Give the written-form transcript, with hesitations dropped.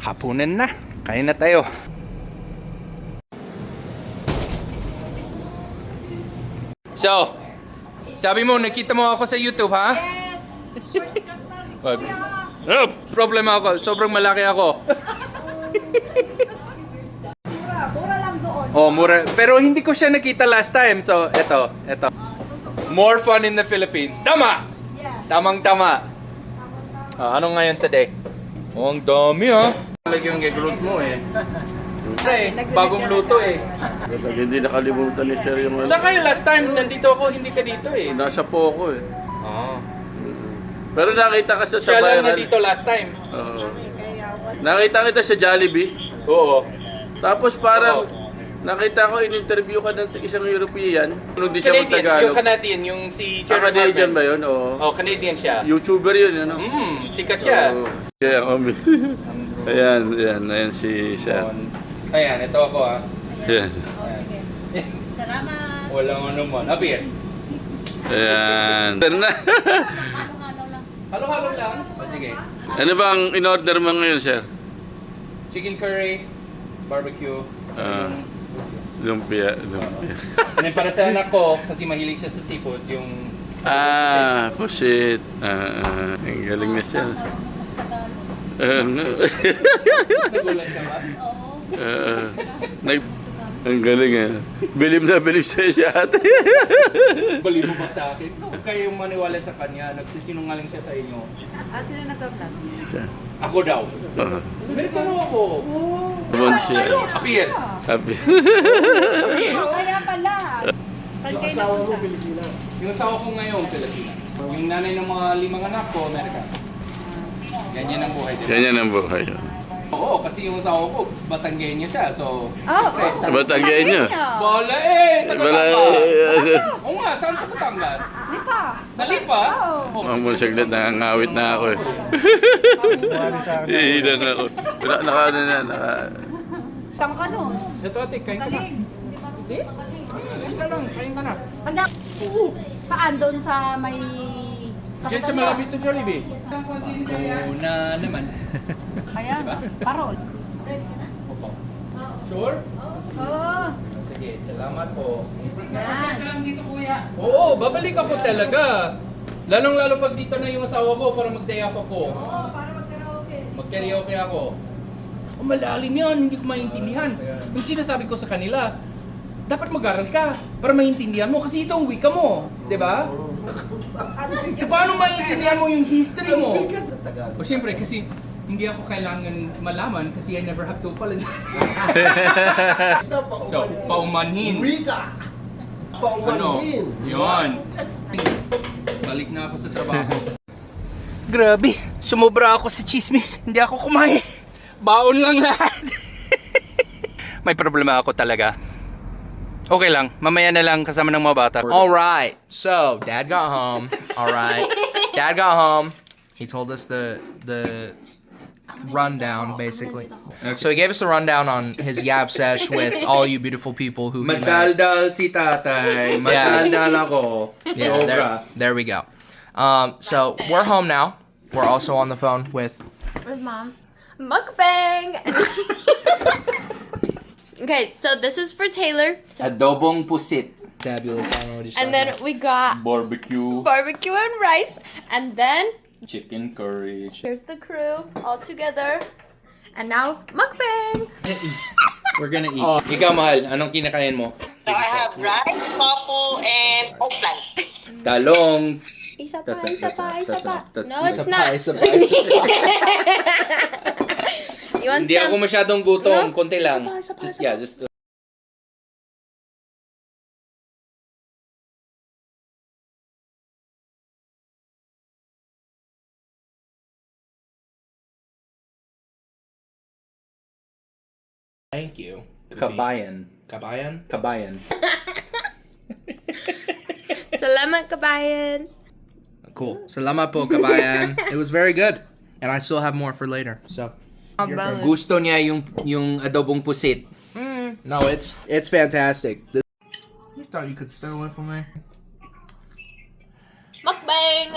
Hapunan na. Kain na tayo. So, sabi mo, nakita mo ako sa YouTube, ha? Yes! Problema ako. Sobrang malaki ako. Mura lang doon. Oh, mura. Pero hindi ko siya nakita last time. So, eto. More fun in the Philippines. Tama! Tamang-tama. Ano ngayon today? Oh, ang dami, ha? Lagi yung egg rolls mo, eh. Bagong luto, eh. Hindi nakalimutan ni Sir yung Saan kayo last time? Nandito ako, hindi ka dito, eh. Nasa Poco eh. Oh. Pero nakita ka sa Siya lang viral. nandito last time. Oo. Nakita kita sa Jollibee. Oo. Tapos parang nakita ko in-interview ka ng isang European. Nung di siya Canadian, yung mag-Tagalog. Canadian, yung si Jerry Canadian Marvin. ba yun? Oo. Oh, Canadian siya. YouTuber yun, ano? Sikat siya. Oo. Yeah, ayan si Sir. Ayan, ito ako, ha. Ayan. Salamat. Walang ano man. Abir. Ayan. Halo-halo lang. Halo-halo lang. O, sige. Ano bang in-order mo ngayon, Sir? Chicken curry, barbecue. Lumpia. And then para sa anak ko, kasi mahilig siya sa seafood, yung... Pusit. Ang galing na siya. Nagulat ka ba? Ang galing eh. Bilib na bilib siya ate. Bali mo ba sa akin? Huwag kayong maniwala sa kanya. Nagsisinungaling siya sa inyo. Sila nag-vlog? Ako daw. May tanong ako. Naman siya. Apir. Happy. Kaya pala. Saan kayo napunta? Yung asawa ko ngayon, Pilipina. Yung nanay ng mga 5 anak ko, Amerika. Ganyan ang buhay din. Ganyan ang buhay. Oo, kasi yung asawa ko, Batanggenyo siya. So, Batanggihan niyo? Bola eh! Wala. Taga-Batangas! Oo nga, saan sa Batangas? Lipa. Sa Lipa? Oh. Mamon saglit, nakangawit na ako eh. Ihilan ako. Naka. Tama ka nun. Ito ate, kain ka na. Hindi? Isa lang, kain ka na. Saan? Doon sa may... Diyan sa malapit sa Jollibee. Pasko na naman. Ayan, parol. Opo. Sure? Oo. Sige, salamat po. Yan. Oo, babalik ako talaga. Lalong-lalo pag dito na yung asawa ko para mag-day off ako. Oo, para mag-karaoke. Mag-karaoke ako. Oh, malalim yan, hindi ko maintindihan. Yung sinasabi ko sa kanila, dapat mag-aral ka para maintindihan mo kasi ito ang wika mo, di ba? So paano maintindihan mo yung history mo? O siyempre kasi hindi ako kailangan malaman kasi I never have to apologize. So, paumanhin. Wika! Ano? Yun. Balik na ako sa trabaho. Grabe, sumobra ako sa chismis. Hindi ako kumain. Baon lang lahat. May problema ako talaga. Okay lang, mamaya na lang kasama ng mga bata. Alright, so Dad got home. Alright. Dad got home. He told us the rundown basically. So he gave us a rundown on his yab sesh with all you beautiful people who he met. Madaldal si tatay. Madaldal ako. Yeah, Sobra. there we go. So we're home now. We're also on the phone with Mom. Mukbang! Okay, so this is for Taylor. Adobong pusit. Fabulous. I don't know what he's And talking then we got Barbecue. barbecue and rice. And then Chicken curry. here's the crew all together. And now, mukbang! We're gonna eat. Ikaw, mahal, anong kinakain mo? So I have rice, tofu, and eggplant. Talong. Isa pa, That's it, isa that's pa, it, isa that's pa. it, that's No, it. it's Isa pa, not. isa pa, isa pa. You want Hindi ako some? masyadong gutom. No? Konti lang. Isa pa, Just, isa yeah, pa. just... Thank you. Kabayan. Kabayan? Kabayan. Salamat, kabayan. Cool. Salamat po, kabayan. It was very good. And I still have more for later. So Gusto niya yung adobong pusit. no, it's fantastic. You thought you could stay away from me? Mukbang!